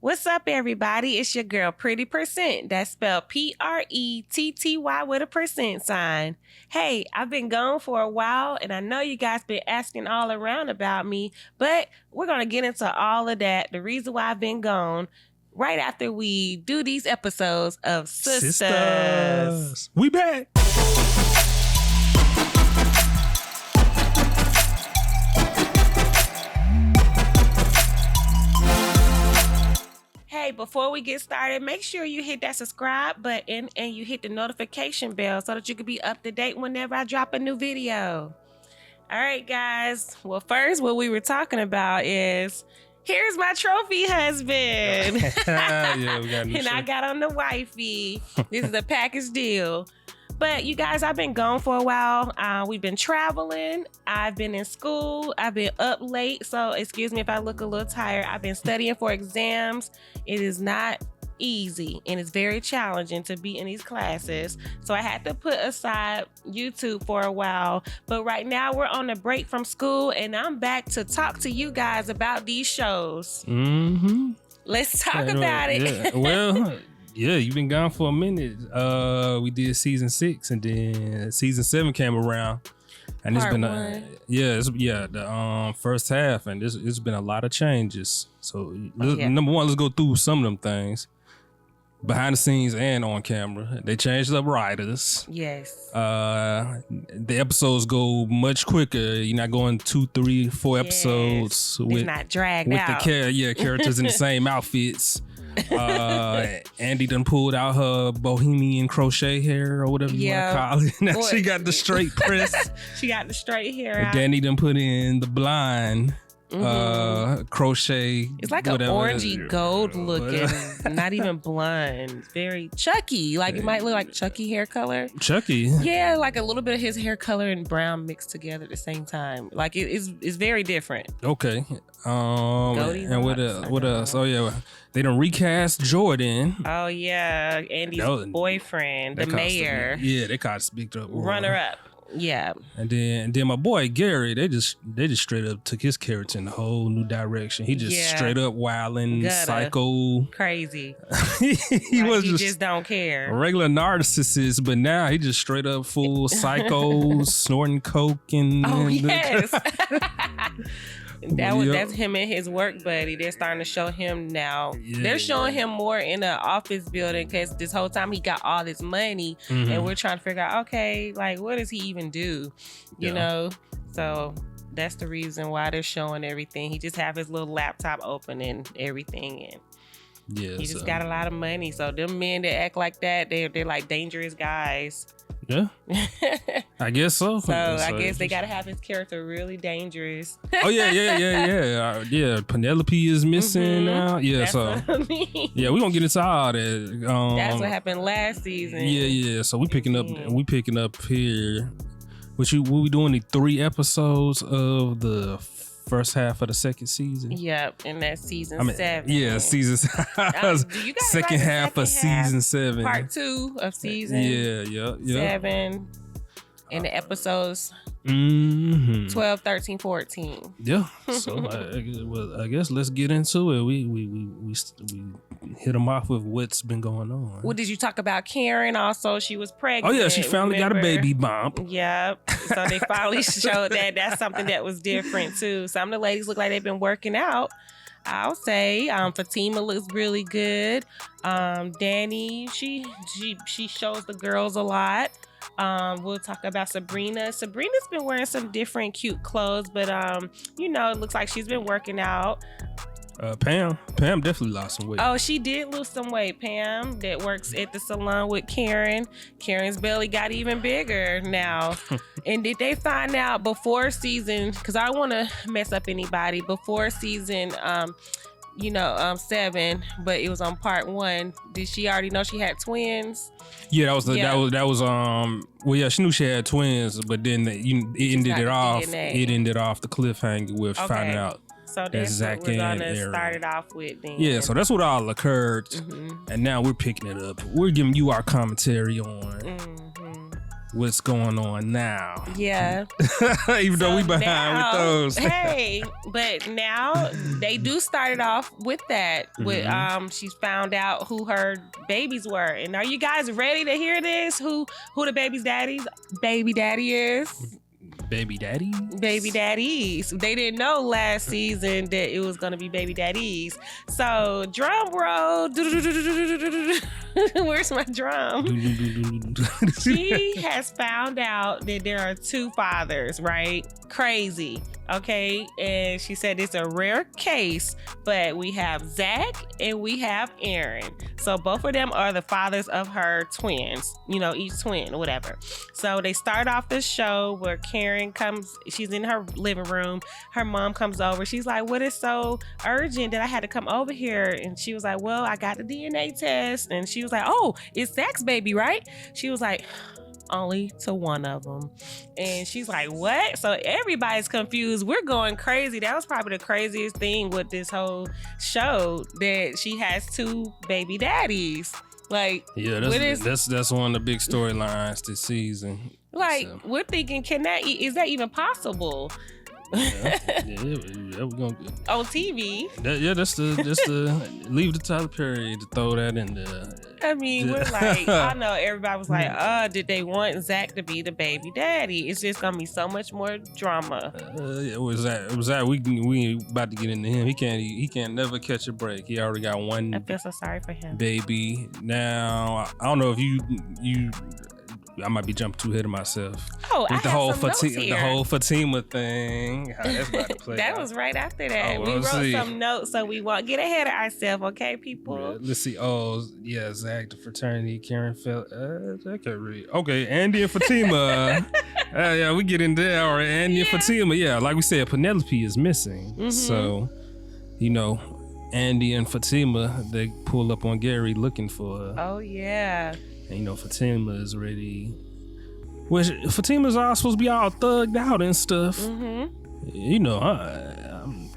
What's up, everybody? It's your girl, Pretty Percent. That's spelled Pretty with a percent sign. Hey, I've been gone for a while, and I know you guys been asking all around about me, but we're going to get into all of that, the reason why I've been gone, right after we do these episodes of Sistas. We back. Hey, before we get started, make sure you hit that subscribe button and you hit the notification bell so that you can be up to date whenever I drop a new video. All right, guys. Well, first, what we were talking about is, here's my trophy husband. Yeah, we got a new And shirt. I got on the wifey. This is a package deal. But you guys, I've been gone for a while. We've been traveling. I've been in school. I've been up late. So excuse me if I look a little tired. I've been studying for exams. It is not easy and it's very challenging to be in these classes. So I had to put aside YouTube for a while. But right now we're on a break from school and I'm back to talk to you guys about these shows. Mm-hmm. Let's talk about it. Yeah. Well, yeah, you've been gone for a minute. We did season 6 and then season 7 came around. And Part it's been one. the first half, and it's been a lot of changes. So Yeah. number one, let's go through some of them things. Behind the scenes and on camera. They changed up writers. Yes. The episodes go much quicker. You're not going 2, 3, 4 episodes It's with not dragged with out. the characters in the same outfits. Andy done pulled out her bohemian crochet hair or whatever you want to call it. Now she got the straight press. She got the straight hair out. Danny done put in the blind crochet. It's like whatever. an orangey gold looking, not even blonde. Very Chucky. Like it might look like Chucky hair color. Chucky. Yeah, like a little bit of his hair color and brown mixed together at the same time. Like it's very different. Okay. Goatee And what locks, what else? Oh yeah, they done recast Jordan. Oh yeah, Andy's boyfriend, the mayor, They caught speaked up. runner up. Yeah. And then my boy Gary, they just straight up took his character in a whole new direction. He just straight up wilding, psycho, crazy. he was he just just don't care. a regular narcissist, but now he just straight up full psycho, snorting coke and. Oh yes. Yep. That's him and his work buddy. They're starting to show him now. Yeah, They're showing him more in the office building because this whole time he got all this money and we're trying to figure out, okay, like what does he even do? You know? So that's the reason why they're showing everything. He just have his little laptop open and everything, and he just got a lot of money. So them men that act like that, they're like dangerous guys. Yeah, I guess so. So I guess they gotta have his character really dangerous. Oh yeah. Penelope is missing now. Yeah, That's so what I mean. yeah, we gonna get into all that. That's what happened last season. Yeah. So we picking up here. What we doing? The 3 episodes of the first half of the second season. Yep, and that's season 7. Yeah, season second half of season 7. Part 2 of season 7. And the episodes 12, 13, 14. Yeah. So I guess let's get into it. We hit them off with what's been going on. Well, did you talk about Karen? Also, she was pregnant. Oh yeah, she finally got a baby bump. Yep. So they finally showed that that's something that was different too. Some of the ladies look like they've been working out. I'll say Fatima looks really good. Danny, she shows the girls a lot. We'll talk about Sabrina. Sabrina's been wearing some different cute clothes, but it looks like she's been working out. Pam definitely lost some weight. Oh, she did lose some weight. Pam, that works at the salon with Karen. Karen's belly got even bigger now. And did they find out before season? Because I don't want to mess up anybody. Before season, 7, but it was on part 1. Did she already know she had twins? Yeah, that was well, yeah, she knew she had twins, but then it ended it off. It ended off the cliffhanger with finding out. So that's what we're gonna start it off with then. Yeah, so that's what all occurred, and now we're picking it up. We're giving you our commentary on what's going on now. Yeah. Even though we behind with those. Hey, but now they do start it off with that. With she found out who her babies were. And are you guys ready to hear this? Who the baby daddy is? Baby daddy? Baby daddies. They didn't know last season that it was going to be baby daddies. So, drum roll. Where's my drum? She has found out that there are two fathers, right? Crazy. Okay. And she said it's a rare case, but we have Zach and we have Aaron. So both of them are the fathers of her twins, you know, each twin or whatever. So they start off the show where Karen comes, she's in her living room. Her mom comes over. She's like, what is so urgent that I had to come over here? And she was like, well, I got the DNA test. And she was like, oh, it's Zach's baby, right? She was like, only to one of them. And she's like, what? So everybody's confused. We're going crazy. That was probably the craziest thing with this whole show, that she has two baby daddies. Like, yeah, that's one of the big storylines this season. Like, we're thinking, is that even possible? We're gonna on TV. That's the leave the Tyler Perry to throw that in there. I mean, we're like, I know everybody was like, did they want Zach to be the baby daddy? It's just gonna be so much more drama. It was that we about to get into him. He can't never catch a break. He already got one. I feel so sorry for him. Baby. Now I don't know if you I might be jumping too ahead of myself. Oh, with the whole Fatima thing. That's about to play that out. was right after that. We wrote some notes so we won't get ahead of ourselves, okay, people? Yeah, let's see. Oh, yeah, Zach, the fraternity, Karen felt. I can't read. Okay, Andy and Fatima. Yeah, we get into that. All right, Andy and Fatima. Yeah, like we said, Penelope is missing. Mm-hmm. So, you know, Andy and Fatima, they pull up on Gary looking for her. Oh, yeah. And, you know, Fatima is ready. Which Fatima's all supposed to be all thugged out and stuff. Mm-hmm. You know, I'm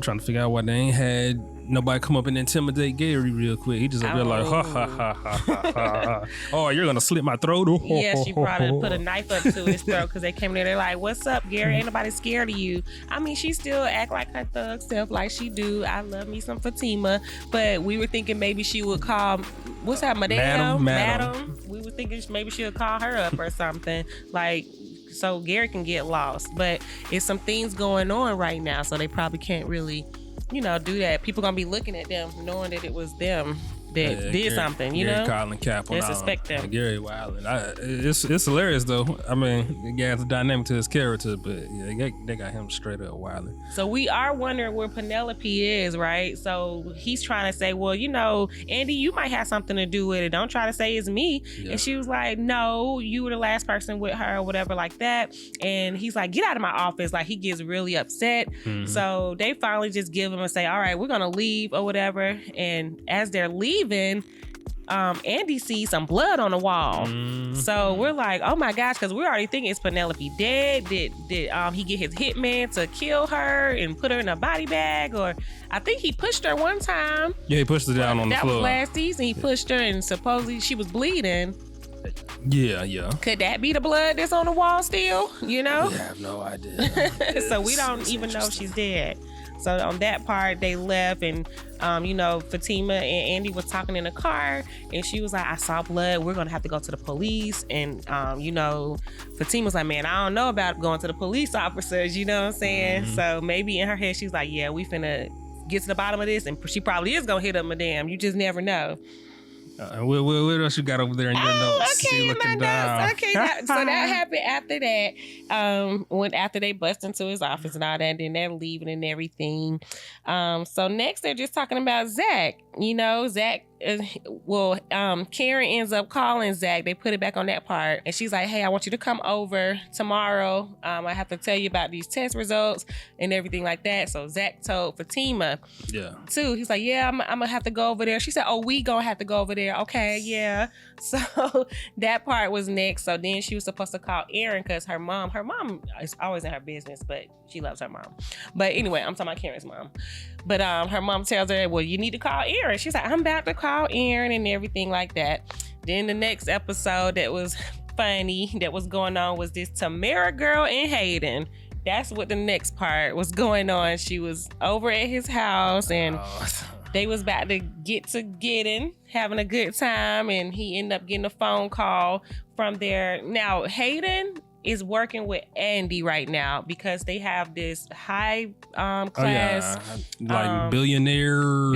trying to figure out why they ain't had nobody come up and intimidate Gary real quick. He just up there like, ha, ha, ha, ha, ha, ha. Oh, you're going to slit my throat? Yeah, she probably put a knife up to his throat because they came there. They're like, what's up, Gary? Ain't nobody scared of you. I mean, she still act like her thug self like she do. I love me some Fatima. But we were thinking maybe she would call, what's that, Madam? We were thinking maybe she would call her up or something. Like, so Gary can get lost. But it's some things going on right now, so they probably can't really, you know, do that. People gonna be looking at them knowing that it was them that did Gary, something, you Gary know? Calling cap on they suspect them. Gary wilding. It's hilarious though. I mean, it adds a dynamic to his character, but yeah, they got him straight up wilding. So we are wondering where Penelope is, right? So he's trying to say, well, you know, Andy, you might have something to do with it. Don't try to say it's me. Yeah. And she was like, no, you were the last person with her or whatever like that. And he's like, get out of my office. Like, he gets really upset. Mm-hmm. So they finally just give him and say, all right, we're gonna leave or whatever. And as they're leaving, Andy sees some blood on the wall. Mm-hmm. So we're like, oh my gosh, because we're already thinking, is Penelope dead? Did he get his hitman to kill her and put her in a body bag? Or I think he pushed her one time. Yeah, he pushed her down on the floor. That was last season. He pushed her and supposedly she was bleeding. Yeah. Could that be the blood that's on the wall still? You know? I have no idea. So we don't even know if she's dead. So on that part, they left, and you know, Fatima and Andy was talking in the car, and she was like, I saw blood. We're going to have to go to the police. And, you know, Fatima's like, man, I don't know about going to the police officers. You know what I'm saying? Mm-hmm. So maybe in her head, she's like, yeah, we finna get to the bottom of this. And she probably is going to hit up Madame. You just never know. What else you got over there in your notes? Okay, in my notes. Okay, so that happened after that. After they bust into his office and all that, and then they're leaving and everything. So next they're just talking about Zach. You know, Zach. Karen ends up calling Zach. They put it back on that part, and she's like, "Hey, I want you to come over tomorrow. I have to tell you about these test results and everything like that." So Zach told Fatima, too. He's like, "Yeah, I'm gonna have to go over there." She said, "Oh, we gonna have to go over there." Okay, yeah. So that part was next. So then she was supposed to call Aaron because her mom is always in her business, but she loves her mom. But anyway, I'm talking about Karen's mom. But her mom tells her, well, you need to call Aaron. She's like, I'm about to call Aaron and everything like that. Then the next episode that was funny that was going on was this Tamara girl and Hayden. That's what the next part was going on. She was over at his house and they was about to get to getting, having a good time, and he ended up getting a phone call from there. Now, Hayden is working with Andy right now because they have this high class billionaire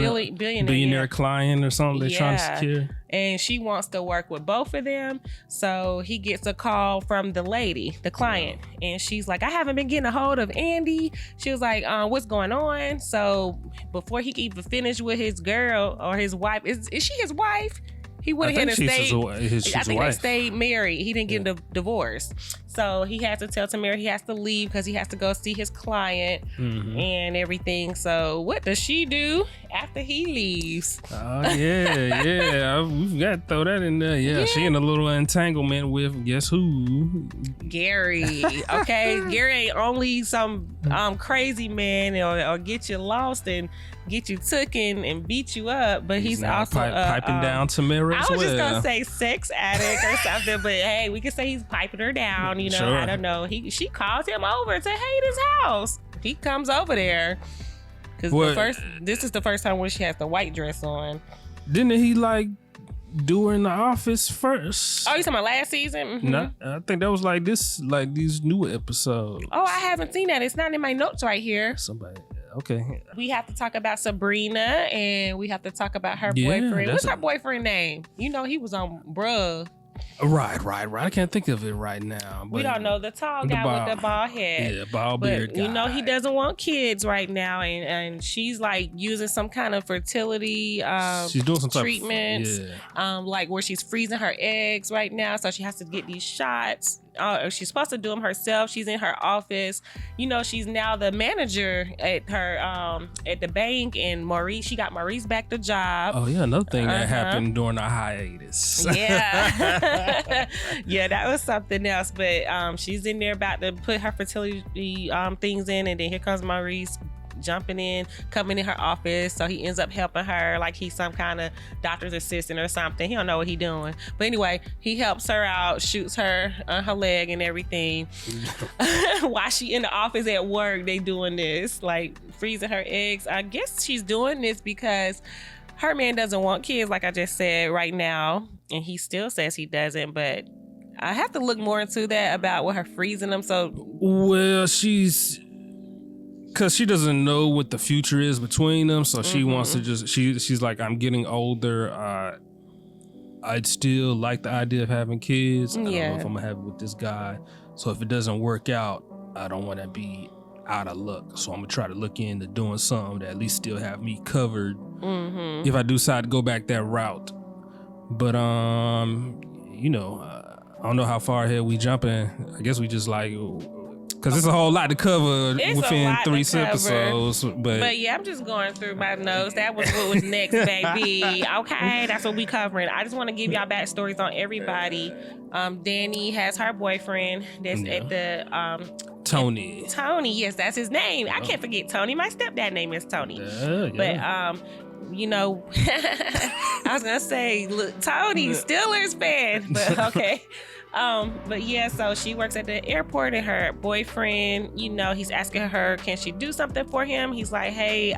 client or something they're trying to secure. And she wants to work with both of them. So he gets a call from the lady, the client, and she's like, I haven't been getting a hold of Andy. She was like, what's going on? So before he could even finish with his girl or his wife, is she his wife? He went ahead and stayed. I think they stayed married. He didn't get a divorce. So he had to tell Tamara he has to leave because he has to go see his client and everything. So what does she do after he leaves? Oh, yeah. We've got to throw that in there. Yeah, she in a little entanglement with, guess who? Gary. Okay, Gary ain't only some crazy man or get you lost and get you taken and beat you up, but he's also piping down Tamara as well. I was just gonna say sex addict or something, but hey, we could say he's piping her down. You know, sure. I don't know. She calls him over to Hayden's house. He comes over there because this is the first time when she has the white dress on. Didn't he like do her in the office first? Oh, you talking about last season? Mm-hmm. No, I think that was like these new episodes. Oh, I haven't seen that. It's not in my notes right here. Somebody. Okay. We have to talk about Sabrina and we have to talk about her boyfriend. What's her boyfriend name? You know, he was on Bruh. Right. I can't think of it right now. But we don't know the tall guy with the bald head. Yeah, bald beard guy. You know, he doesn't want kids right now, and she's like using some kind of fertility she's doing some treatments, like where she's freezing her eggs right now, so she has to get these shots. She's supposed to do them herself. She's in her office. You know, she's now the manager at her at the bank, and she got Maurice back the job. Oh yeah, another thing that happened during our hiatus. Yeah. Yeah, that was something else. But she's in there about to put her fertility things in, and then here comes Maurice jumping in, coming in her office. So he ends up helping her like he's some kind of doctor's assistant or something. He don't know what he's doing. But anyway, he helps her out, shoots her on her leg and everything. While she in the office at work, they doing this, like freezing her eggs. I guess she's doing this because her man doesn't want kids, like I just said right now. And he still says he doesn't, but I have to look more into that about what her freezing them. So, well, because she doesn't know what the future is between them, so she wants to she's like, I'm getting older. I'd still like the idea of having kids. I don't know if I'm gonna have it with this guy. So if it doesn't work out, I don't want to be out of luck. So I'm gonna try to look into doing something that at least still have me covered if I do decide to go back that route. But you know, I don't know how far ahead we jumping. I guess we just like. Because it's a whole lot to cover within 3 episodes. But yeah, I'm just going through my notes. That was what was next, baby. Okay, that's what we covering. I just want to give y'all backstories on everybody. Danny has her boyfriend that's at the... Tony. Tony, yes, that's his name. I can't forget Tony. My stepdad name is Tony. But... you know, I was gonna say, look, Tony, Steelers fan, but okay. But yeah, so she works at the airport and her boyfriend, you know, he's asking her, can she do something for him? He's like, hey,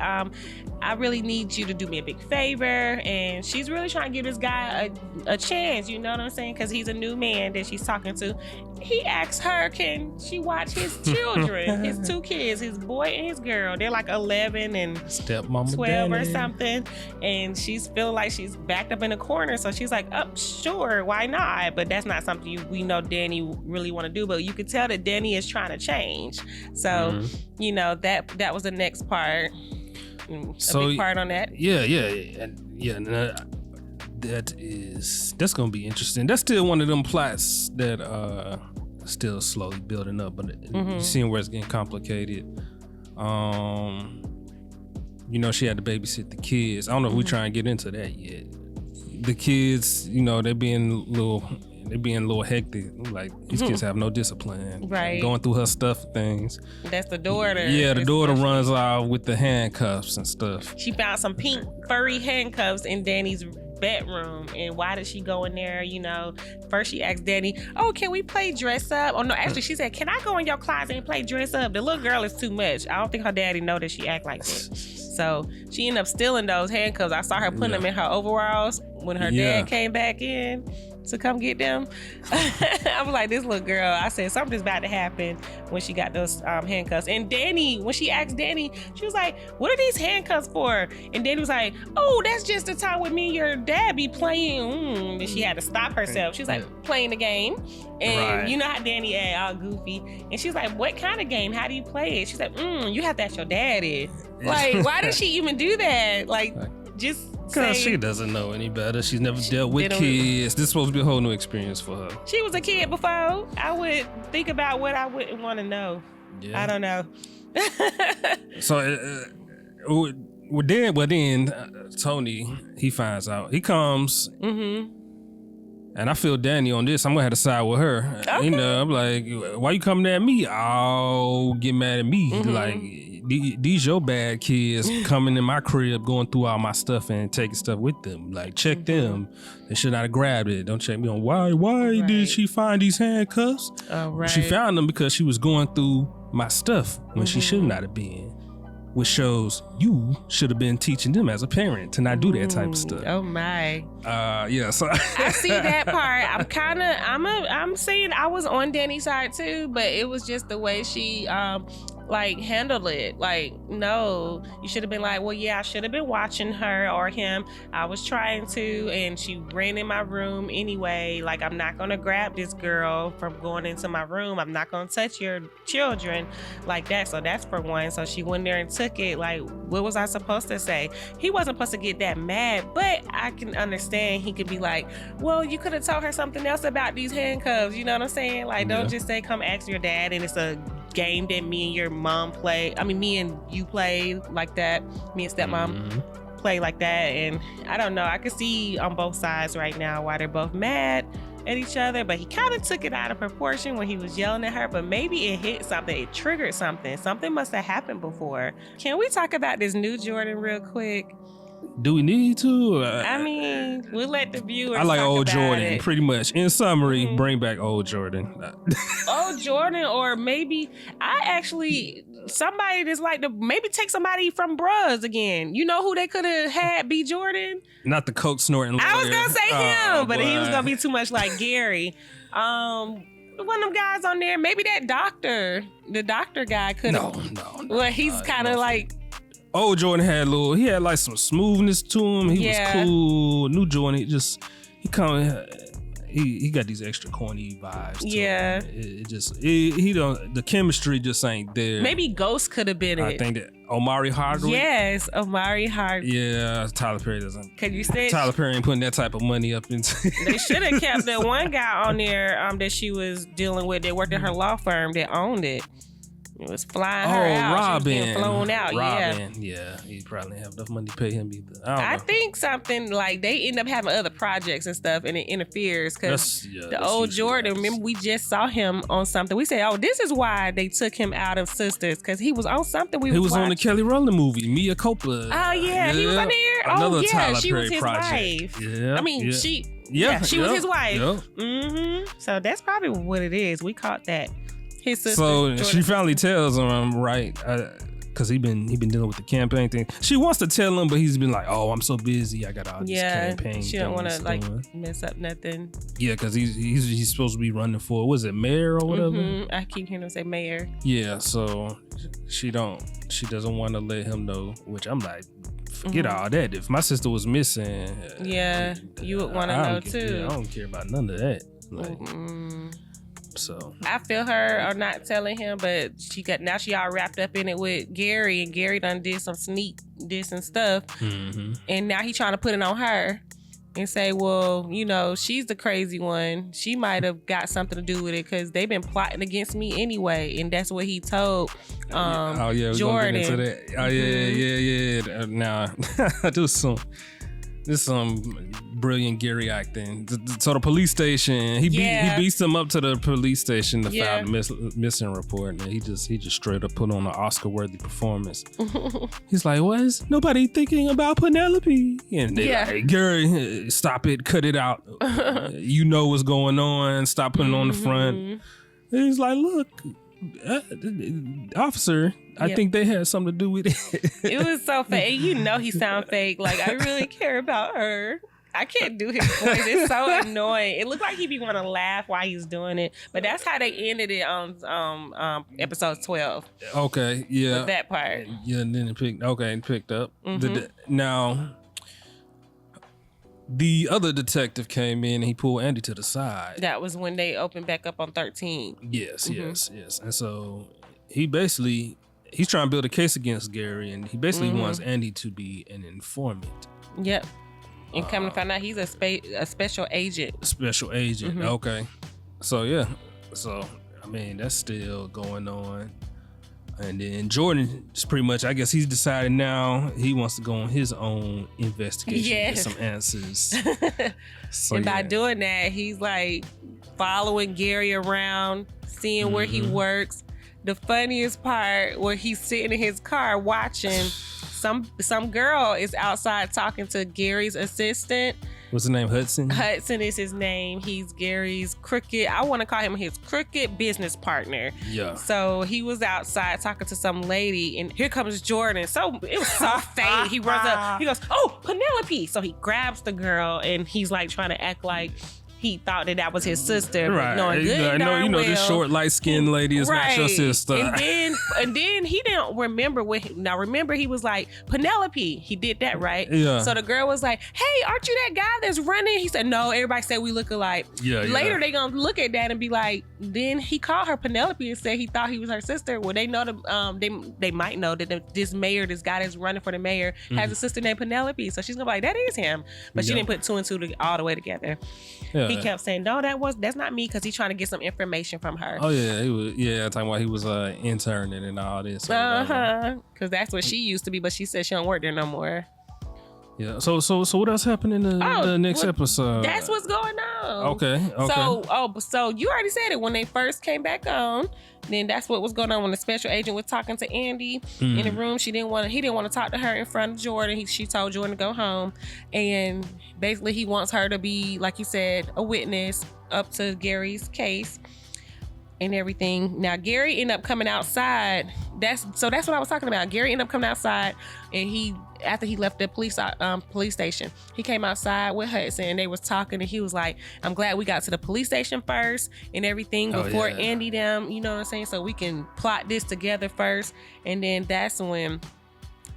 I really need you to do me a big favor. And she's really trying to give this guy a chance, you know what I'm saying? Because he's a new man that she's talking to. He asks her, can she watch his children, his 2 kids, his boy and his girl. They're like 11 and Stepmama 12 Danny. or something. And she's feeling like she's backed up in a corner. So she's like, sure, why not? But that's not something we know Danny really want to do. But you could tell that Danny is trying to change. So, you know, that was the next part. A big part on that. That's gonna be interesting. That's still one of them plots that still slowly building up, but you seeing where it's getting complicated. You know, she had to babysit the kids. I don't know if we try and get into that yet. The kids, you know, they're being a little hectic. Like, these kids have no discipline. Right. Going through her stuff things. That's the daughter. Yeah, the daughter runs out with the handcuffs and stuff. She found some pink furry handcuffs in Danny's bedroom. And why did she go in there? You know, first she asked Danny, oh, can we play dress up? Oh no, actually she said, can I go in your closet and play dress up? The little girl is too much. I don't think her daddy know that she act like that. So she ended up stealing those handcuffs. I saw her putting them in her overalls when her dad came back in to come get them. I was like, this little girl, I said, something's about to happen when she got those handcuffs. And Danny, when she asked Danny, she was like, what are these handcuffs for? And Danny was like, oh, that's just the time with me and your dad be playing. And she had to stop herself. She was like, playing the game. And you know how Danny all goofy. And she's like, what kind of game? How do you play it? She's like, you have to ask your daddy. Like, why did she even do that? Like, just because she doesn't know any better. She's never dealt with kids. This is supposed to be a whole new experience for her. She was a kid before. I would think about what I wouldn't want to know. Yeah. I don't know. So, then Tony, he finds out. He comes, and I feel Danny on this. I'm gonna have to side with her. Okay. You know, I'm like, why you coming at me? Oh, get mad at me. Like, these your bad kids coming in my crib, going through all my stuff and taking stuff with them. Like, check them. They should not have grabbed it. Don't check me on why did she find these handcuffs? She found them because she was going through my stuff when she should not have been. Which shows you should have been teaching them as a parent to not do that type of stuff. Oh my. So I see that part. I'm saying I was on Danny's side too, but it was just the way she handled it. Like, no, you should have been like, well, yeah, I should have been watching her or him. I was trying to, and she ran in my room anyway. Like, I'm not gonna grab this girl from going into my room. I'm not gonna touch your children like that. So that's for one. So she went there and took it. Like, what was I supposed to say? He wasn't supposed to get that mad, but I can understand he could be like, well, you could have told her something else about these handcuffs. You know what I'm saying? Like, don't just say, come ask your dad, and it's a game that me and your mom play. I mean, me and you play like that. Me and stepmom play like that. And I don't know. I can see on both sides right now why they're both mad at each other, but he kind of took it out of proportion when he was yelling at her. But maybe it hit something. It triggered something. Something must have happened before. Can we talk about this new Jordan real quick? Do we need to? I mean, we'll let the viewers I like talk old about Jordan, it. Pretty much. In summary, bring back old Jordan. Old Jordan, or maybe somebody that's like maybe take somebody from Bruhs again. You know who they could have had be Jordan? Not the coke snorting lawyer. I was going to say him, but he was going to be too much like Gary. One of them guys on there, maybe that doctor. The doctor guy could have. No. Well, he's kind of like... Old Jordan had he had like some smoothness to him. He was cool. New Jordan, he got these extra corny vibes to him. The chemistry just ain't there. Maybe Ghost could have been it. I think that Omari Hardwick. Yes, Omari Hardwick. Yeah, Tyler Perry doesn't. Cause you said Tyler Perry ain't putting that type of money up into. They should have kept that one guy on there that she was dealing with that worked at her law firm that owned it. It was flying her out. Robin. She was getting flown out. Robin. Yeah. He probably didn't have enough money to pay him either. I think something like they end up having other projects and stuff, and it interferes because the old Jordan, remember we just saw him on something. We said, oh, this is why they took him out of Sisters, because he was on something he was on the Kelly Rowland movie, Mia Coppola. Oh, yeah. He was on there. Another Tyler she Perry was his project. wife. Yeah. I mean, she was his wife. Yeah. So that's probably what it is. We caught that. His sister, so Jordan. She finally tells him, right, because he been dealing with the campaign thing. She wants to tell him, but he's been like, oh, I'm so busy. I got all these campaign she don't want to mess up nothing. Yeah, because he's supposed to be running for, was it mayor or whatever? I keep hearing him say mayor. Yeah, so she doesn't want to let him know, which I'm like, forget all that. If my sister was missing, you would want to know too. I don't care about none of that. Like, so I feel her or not telling him, but now she all wrapped up in it with Gary, and Gary done did some sneak diss and stuff, and now he trying to put it on her and say, well, you know, she's the crazy one. She might have got something to do with it because they've been plotting against me anyway, and that's what he told Jordan. We're gonna get into that. Now I do assume. This brilliant Gary acting. So the police station, he beats him up to the police station to file the missing report, and he just straight up put on an Oscar-worthy performance. He's like, "What is nobody thinking about Penelope?" And they like, "Gary, stop it, cut it out. You know what's going on. Stop putting it on the front." And he's like, "Look, officer, I think they had something to do with it." It was so fake. You know he sound fake. Like, I really care about her. I can't do his voice. It's so annoying. It looked like he'd be want to laugh while he's doing it. But that's how they ended it on episode 12. Okay, yeah. With that part. Yeah, and then it picked up. Now, the other detective came in and he pulled Andy to the side. That was when they opened back up on 13. Yes. And so he's trying to build a case against Gary, and he basically wants Andy to be an informant. Yep. And come to find out, he's a special agent. Special agent, okay. So, yeah. So, I mean, that's still going on. And then Jordan is pretty much, I guess he's decided now he wants to go on his own investigation and get some answers. So, and by doing that, he's like following Gary around, seeing where he works. The funniest part where he's sitting in his car watching some girl is outside talking to Gary's assistant. What's his name? Hudson? Hudson is his name. He's Gary's I want to call him his crooked business partner. Yeah. So he was outside talking to some lady, and here comes Jordan. So it was so fake. He runs up. He goes, "Oh, Penelope!" So he grabs the girl, and he's like trying to act like he thought that was his sister, right? Knowing good darn well, this short, light-skinned lady is not your sister. And then he didn't remember now remember, he was like, "Penelope." He did that, right? Yeah. So the girl was like, "Hey, aren't you that guy that's running?" He said, "No, everybody said we look alike." Yeah. Later they gonna look at that and be like, then he called her Penelope and said he thought he was her sister. Well, they know they might know that this guy that's running for the mayor has a sister named Penelope. So she's gonna be like, "That is him," but she didn't put two and two all the way together. Yeah. He kept saying, "No, that's not me," because he's trying to get some information from her. Oh yeah, he was. Yeah, talking about he was interning and all this. Because that's what she used to be, but she said she don't work there no more. Yeah. So what else happened in the next episode? That's what's going on. Okay. So you already said it when they first came back on. Then that's what was going on when the special agent was talking to Andy in the room. He didn't want to talk to her in front of Jordan. She told Jordan to go home, and basically he wants her to be, like you said, a witness up to Gary's case and everything. Now Gary ended up coming outside. That's what I was talking about. Gary ended up coming outside, and after he left the police station, he came outside with Hudson, and they was talking, and he was like, "I'm glad we got to the police station first and everything before Andy them, you know what I'm saying, so we can plot this together first." And then that's when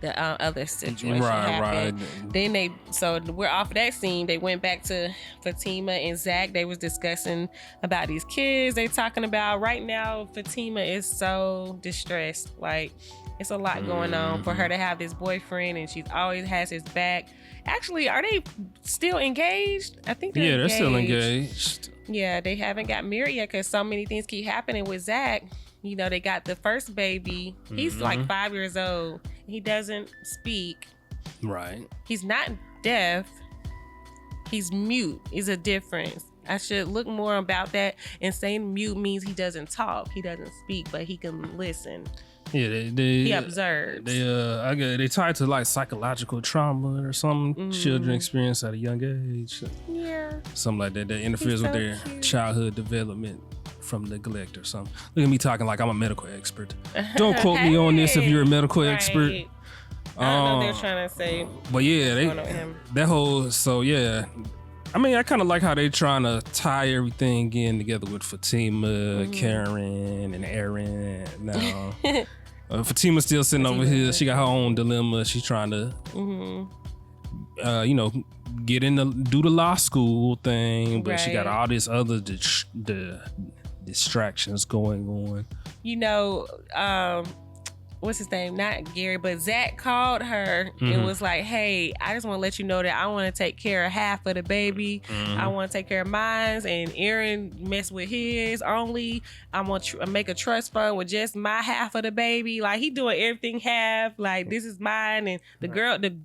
the other situation happened. Right. Then we're off of that scene. They went back to Fatima and Zach. They was discussing about these kids they talking about. Right now, Fatima is so distressed. Like, it's a lot going on for her to have this boyfriend, and she always has his back. Actually, are they still engaged? I think they're engaged. They're still engaged. Yeah, they haven't got married yet because so many things keep happening with Zach. You know, they got the first baby. He's like 5 years old. He doesn't speak. Right. He's not deaf. He's mute. Is a difference. I should look more about that. And saying mute means he doesn't talk. He doesn't speak, but he can listen. Yeah, he observes. They tied to like psychological trauma or something children experience at a young age. Yeah. Something like that interferes with their childhood development from neglect or something. Look at me talking like I'm a medical expert. Don't quote me on this if you're a medical expert. I don't know what they're trying to say. But yeah, that whole, so yeah. I mean, I kind of like how they trying to tie everything in together with Fatima, Karen, and Aaron. Now, Fatima's still sitting over here. She got her own dilemma. She's trying to, get do the law school thing, but she got all this other distractions going on. You know, what's his name? Not Gary, but Zach called her and was like, hey, I just want to let you know that I want to take care of half of the baby. I want to take care of mine. And Aaron messed with his only. I want to make a trust fund with just my half of the baby. Like, he doing everything half. Like, this is mine. And the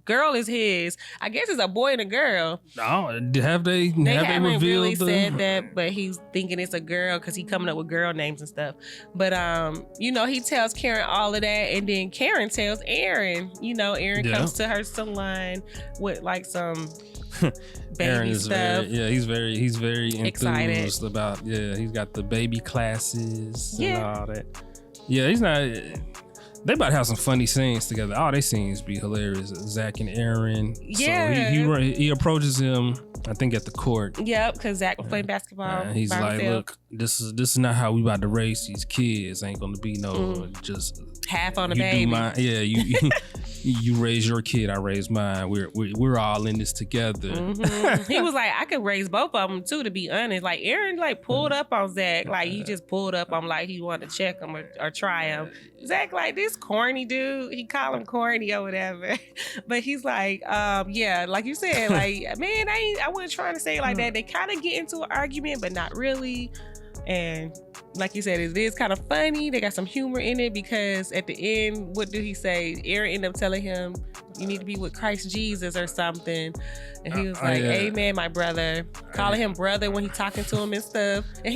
girl is his. I guess it's a boy and a girl. Oh, have they haven't revealed really said that, but he's thinking it's a girl because he's coming up with girl names and stuff. But he tells Karen all of that, and then Karen tells Aaron. Aaron comes to her salon with like some baby Aaron is stuff. he's very excited enthused about. Yeah, he's got the baby classes and all that. Yeah, he's not. They about to have some funny scenes together. All they scenes be hilarious. Zach and Aaron. Yeah. So he approaches him, I think, at the court. Yep, because Zach was playing basketball. He's like, look, this is not how we about to raise these kids. Ain't gonna be no just half on the you baby. Do mine. Yeah, you raise your kid, I raise mine. We're all in this together. He was like, I could raise both of them too, to be honest. Like, Aaron like pulled up on Zach. Like, he just pulled up on like he wanted to check him or try him. Zach like, this corny dude. He call him corny or whatever. But he's like, like you said, like, man, I wasn't trying to say it like that. They kind of get into an argument, but not really. And like you said, it is kind of funny. They got some humor in it because at the end, what did he say? Aaron ended up telling him, you need to be with Christ Jesus or something. And he was like, amen, my brother. Calling him brother when he talking to him and stuff. And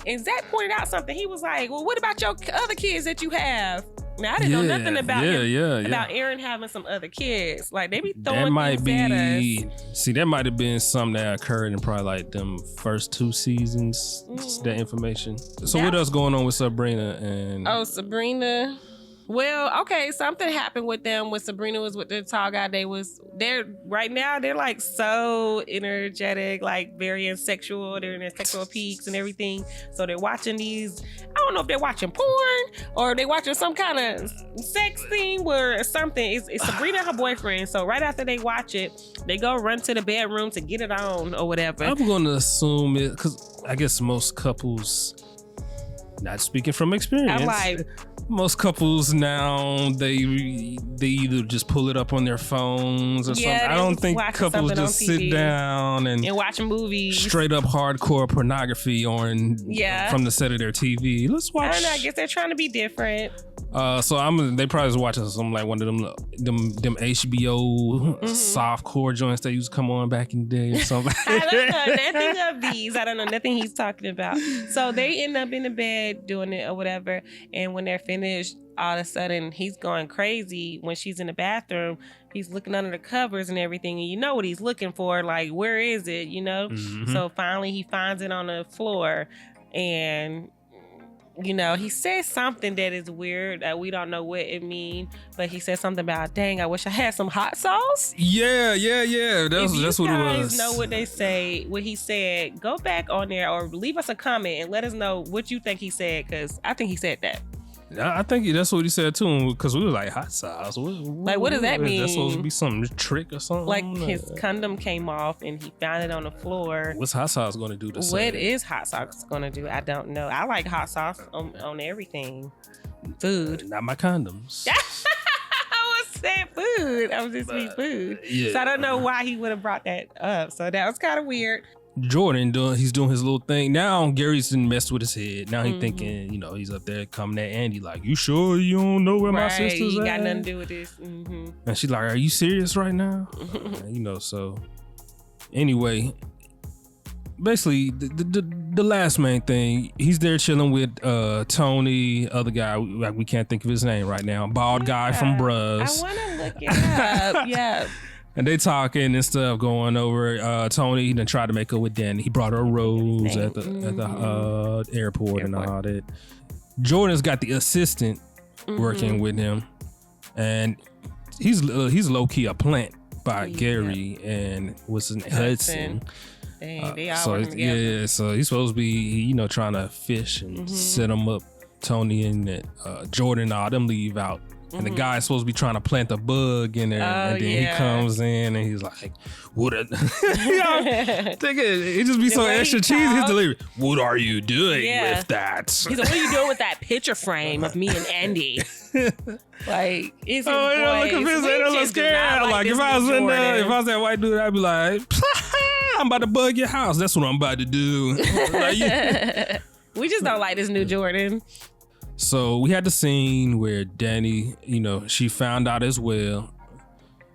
and Zach pointed out something. He was like, well, what about your other kids that you have? Now, I didn't know nothing about about Aaron having some other kids. Like, they be throwing things at us. See, that might have been something that occurred in probably like them first 2 seasons, that information. So what else going on with Sabrina and... Oh, Sabrina... Well, okay, something happened with them when Sabrina was with the tall guy. They're right now, they're like so energetic, like very sexual. They're in their sexual peaks and everything. So they're watching these, I don't know if they're watching porn or they're watching some kind of sex thing where something. It's Sabrina and her boyfriend. So right after they watch it, they go run to the bedroom to get it on or whatever. I'm going to assume it, because I guess most couples, not speaking from experience, I'm like... Most couples now, they either just pull it up on their phones or something. I don't think couples just sit down and watch movies. Straight up hardcore pornography on from the set of their TV. Let's watch. I don't know. I guess they're trying to be different. They probably was watching some like one of them HBO softcore joints that used to come on back in the day or something. I don't know nothing of these. I don't know nothing he's talking about. So they end up in the bed doing it or whatever. And when they're finished, all of a sudden he's going crazy when she's in the bathroom. He's looking under the covers and everything. And you know what he's looking for. Like, where is it? So finally he finds it on the floor. And... he says something that is weird that we don't know what it means, but he said something about, dang, I wish I had some hot sauce. Yeah. That's what it was. If you guys know what they say, what he said, go back on there or leave us a comment and let us know what you think he said, because I think he said that. I think that's what he said too, because we were like, hot sauce? What does that mean? That's supposed to be some trick or something? Like his condom came off and he found it on the floor. What's hot sauce going to do to What is hot sauce going to do? I don't know. I like hot sauce on everything. Food. Not my condoms. I was saying food. I was just saying food. Yeah. So I don't know why he would have brought that up. So that was kind of weird. Jordan he's doing his little thing. Now Gary's didn't mess with his head. Now he thinking, he's up there coming at Andy like, you sure you don't know where my sister's at? Got nothing to do with this. And she's like, are you serious right now? So anyway, basically the last main thing, he's there chilling with Tony, other guy, like we can't think of his name right now, bald guy from Bruz. I want to look it up. Yeah. And they talking and stuff going over. Tony, he done tried to make up with Danny. He brought her a rose at the airport and all that. Jordan's got the assistant working with him, and he's low key a plant by Gary and what's his name, Hudson. Dang, they all working together. Yeah, so he's supposed to be trying to fish and set him up. Tony and Jordan, all them leave out And the guy's supposed to be trying to plant the bug in there. And then he comes in and he's like, what it just be so extra cheesy. His delivery. What are you doing with that? He's like, what are you doing with that picture frame of me and Andy? Like, it's his look at this. They look scared. Like, if I was in there, if I was that white dude, I'd be like, I'm about to bug your house. That's what I'm about to do. Like, we just don't like this new Jordan. So we had the scene where Danny, she found out as well.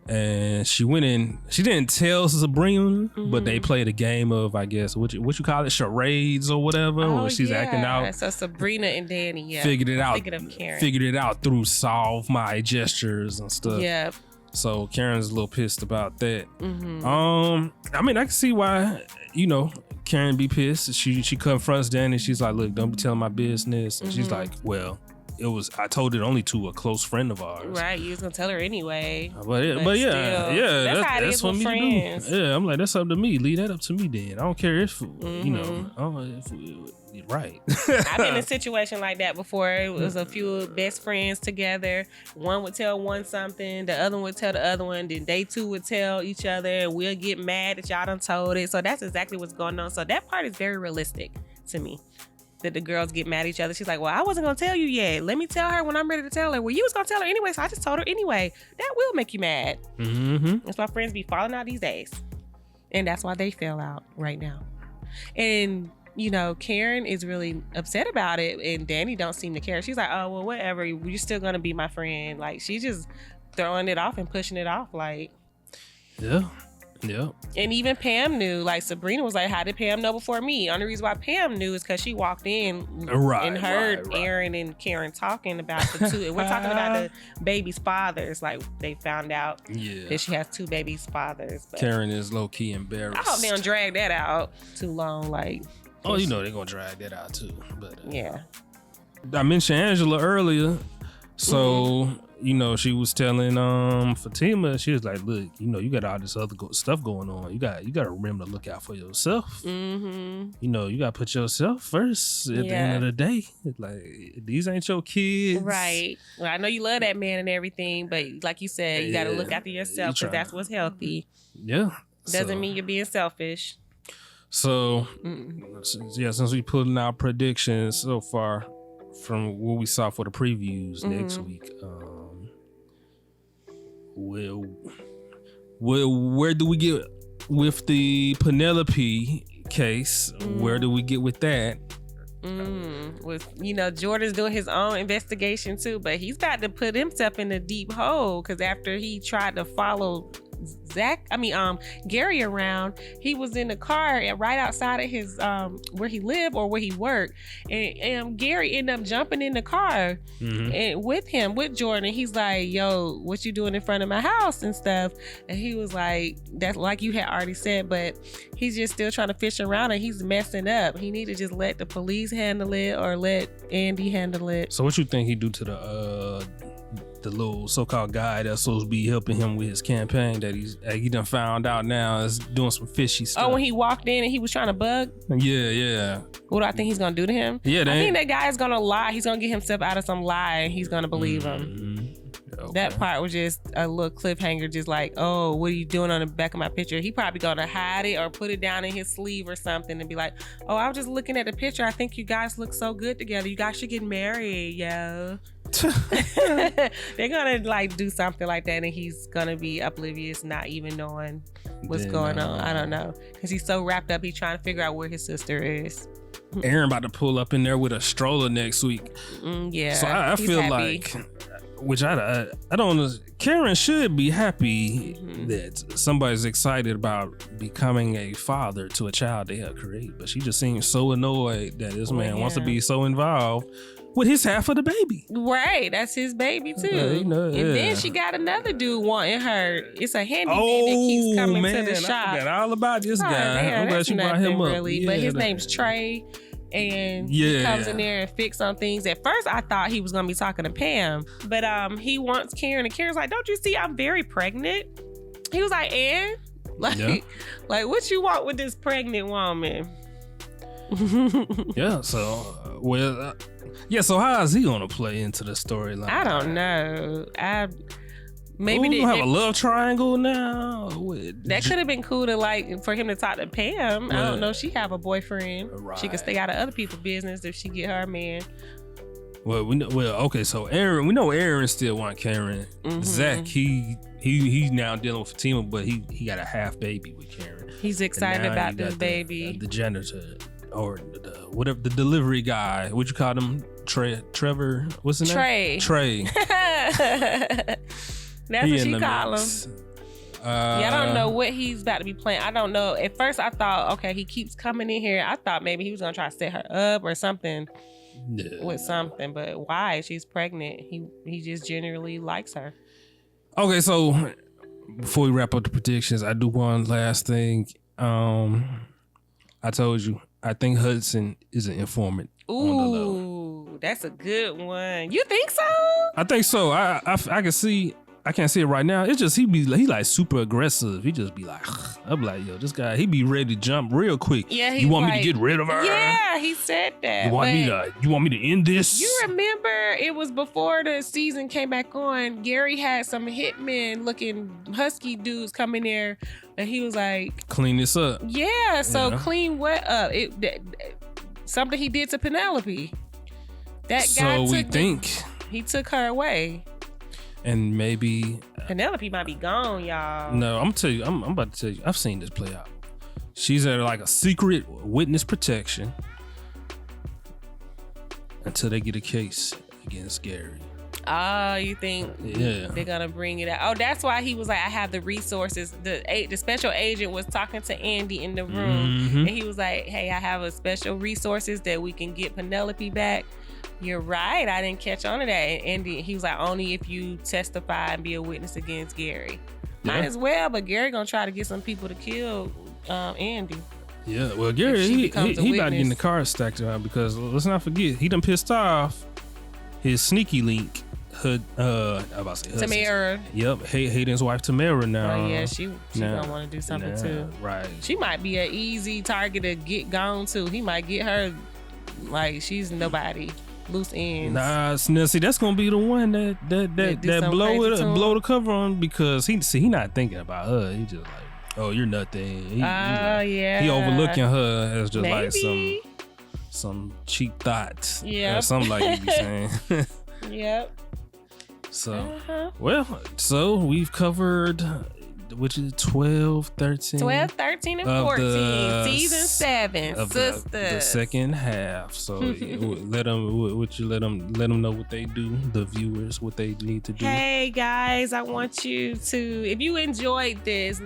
And she went in. She didn't tell Sabrina, but they played a game of, I guess, what you call it, charades or whatever. Where she's acting out. So Sabrina and Danny, figured it out. Thinking of Karen. Figured it out through solve my gestures and stuff. Yeah. So Karen's a little pissed about that. I mean, I can see why, Karen be pissed. She confronts Danny. She's like, look, don't be telling my business. And she's like, well, I told it only to a close friend of ours. Right, you was gonna tell her anyway. But yeah, that's for me friends. To do. Yeah, I'm like, that's up to me. Leave that up to me then. I don't care if right. I've been in a situation like that before. It was a few best friends together. One would tell one something, the other one would tell the other one, then they two would tell each other, and we'll get mad that y'all done told it. So that's exactly what's going on. So that part is very realistic to me. That the girls get mad at each other. She's like, well, I wasn't gonna tell you yet. Let me tell her when I'm ready to tell her. Well, you was gonna tell her anyway, so I just told her anyway. That will make you mad. That's why friends be falling out these days. And that's why they fell out right now. And Karen is really upset about it, and Danny don't seem to care. She's like, oh, well, whatever. You're still gonna be my friend. Like, she's just throwing it off and pushing it off. Like, yeah. And even Pam knew. Like, Sabrina was like, how did Pam know before me? Only reason why Pam knew is because she walked in and heard Aaron and Karen talking about the two. We're talking about the baby's fathers. Like, they found out that she has two baby's fathers. But Karen is low-key embarrassed. I hope they don't drag that out too long. Like, oh, they're gonna drag that out too. But yeah. I mentioned Angela earlier. So she was telling Fatima, she was like, look, you got all this other stuff going on. You got to remember to look out for yourself. You got to put yourself first at the end of the day. Like, these ain't your kids. Right. Well, I know you love that man and everything, but like you said, you got to look after yourself because that's what's healthy. Yeah. Doesn't mean you're being selfish. So, since we put in our predictions so far from what we saw for the previews next week, where do we get with the Penelope case? Where do we get with that? With Jordan's doing his own investigation too, but he's about to put himself in a deep hole because after he tried to follow Gary around, he was in the car right outside of his where he lived or where he worked, and Gary ended up jumping in the car and with Jordan. He's like, yo, what you doing in front of my house and stuff? And he was like, that's like you had already said, but he's just still trying to fish around and he's messing up. He need to just let the police handle it or let Andy handle it. So what you think he do to the little so-called guy that's supposed to be helping him with his campaign that he done found out now is doing some fishy stuff? Oh, when he walked in and he was trying to bug? Yeah. What do I think he's gonna do to him? Yeah, I think that guy is gonna lie. He's gonna get himself out of some lie and he's gonna believe him. Okay. That part was just a little cliffhanger, just like, oh, what are you doing on the back of my picture? He probably gonna hide it or put it down in his sleeve or something and be like, oh, I was just looking at the picture. I think you guys look so good together. You guys should get married, yo. They're gonna do something like that and he's gonna be oblivious, not even knowing what's going on. I don't know, because he's so wrapped up, he's trying to figure out where his sister is. Aaron about to pull up in there with a stroller next week. So I feel happy. Like, which I don't know, Karen should be happy that somebody's excited about becoming a father to a child they have created, but she just seems so annoyed that this man wants to be so involved with his half of the baby. Right, that's his baby too. And then she got another dude wanting her. It's a handyman that keeps coming to the shop. I forgot all about this guy. I'm glad you brought him up. Really, but his name's Trey. And he comes in there and fix on things. At first, I thought he was gonna be talking to Pam, but he wants Karen, and Karen's like, "Don't you see I'm very pregnant?" He was like, "And like what you want with this pregnant woman?" So Yeah, so how is he gonna play into the storyline? I don't know. Maybe they have a love triangle now. That could have been cool to for him to talk to Pam. I don't know. She have a boyfriend. Right. She could stay out of other people's business if she get her a man. Well, okay. So Aaron, we know Aaron still want Karen. Mm-hmm. Zach, he's now dealing with Fatima, but he got a half baby with Karen. He's excited about this baby. The janitor or whatever, the delivery guy. What you call him? Trevor. What's his name? Trey. That's what she call him. I don't know what he's about to be playing. I don't know. At first, I thought, okay, he keeps coming in here. I thought maybe he was gonna try to set her up or something with something. But why? She's pregnant. He just generally likes her. Okay, so before we wrap up the predictions, I do one last thing. I told you, I think Hudson is an informant. Ooh, that's a good one. You think so? I think so. I can see. I can't see it right now. It's just he like super aggressive. He just be like, I'm like, yo, this guy, he be ready to jump real quick. Yeah, you want me to get rid of her? Yeah, he said that. You want me to end this? You remember it was before the season came back on. Gary had some hitmen looking husky dudes come in there, and he was like, clean this up. Yeah, so clean what up? Something he did to Penelope. That guy. So he took her away. And maybe Penelope might be gone, y'all. No, I'm about to tell you. I've seen this play out. She's at like a secret witness protection until they get a case against Gary. Oh, you think they're gonna bring it out? Oh, that's why he was like, I have the resources. The special agent was talking to Andy in the room, and he was like, hey, I have a special resources that we can get Penelope back. You're right. I didn't catch on to that. And he was like, only if you testify and be a witness against Gary. Might as well, but Gary gonna try to get some people to kill Andy. Yeah, well, Gary, he about to get in the car stacked around because let's not forget, he done pissed off his sneaky link, Tamara. Yep, Hayden's wife Tamara now. Oh, yeah, she gonna want to do something too. Right. She might be an easy target to get gone too. He might get her like she's nobody. Loose ends. Nah, see, that's gonna be the one that blow the cover on because he not thinking about her. He just like, oh, you're nothing. He overlooking her as just like some cheap thoughts. Yeah, something like you be saying. Yep. So so we've covered. Which is 12, 13. 12, 13, and 14. Season 7. Of Sisters. The second half. So let them know what they do, the viewers, what they need to do. Hey guys, I want you to, if you enjoyed this,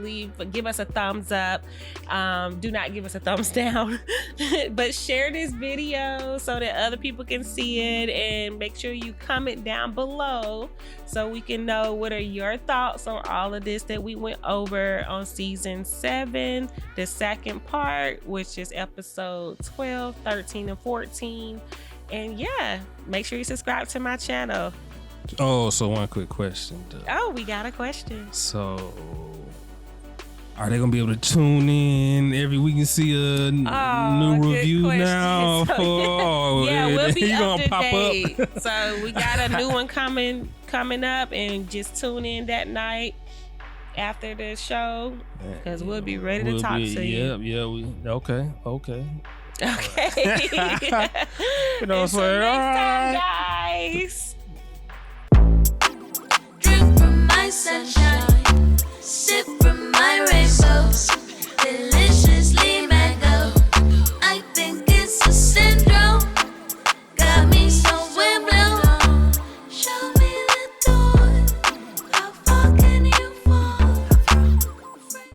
give us a thumbs up. Do not give us a thumbs down. But share this video so that other people can see it, and make sure you comment down below so we can know what are your thoughts on all of this that we went over on season 7, the second part, which is episode 12, 13, and 14. And yeah, make sure you subscribe to my channel. Oh, so one quick question. Oh, we got a question. So are they gonna be able to tune in every week and see a new review question. Now? We'll be up to date. So we got a new one coming up, and just tune in that night after the show because we'll be ready to talk to you. Okay. You know what I'm saying? Next time, guys. Drink from my sunshine, sip from my rainbows.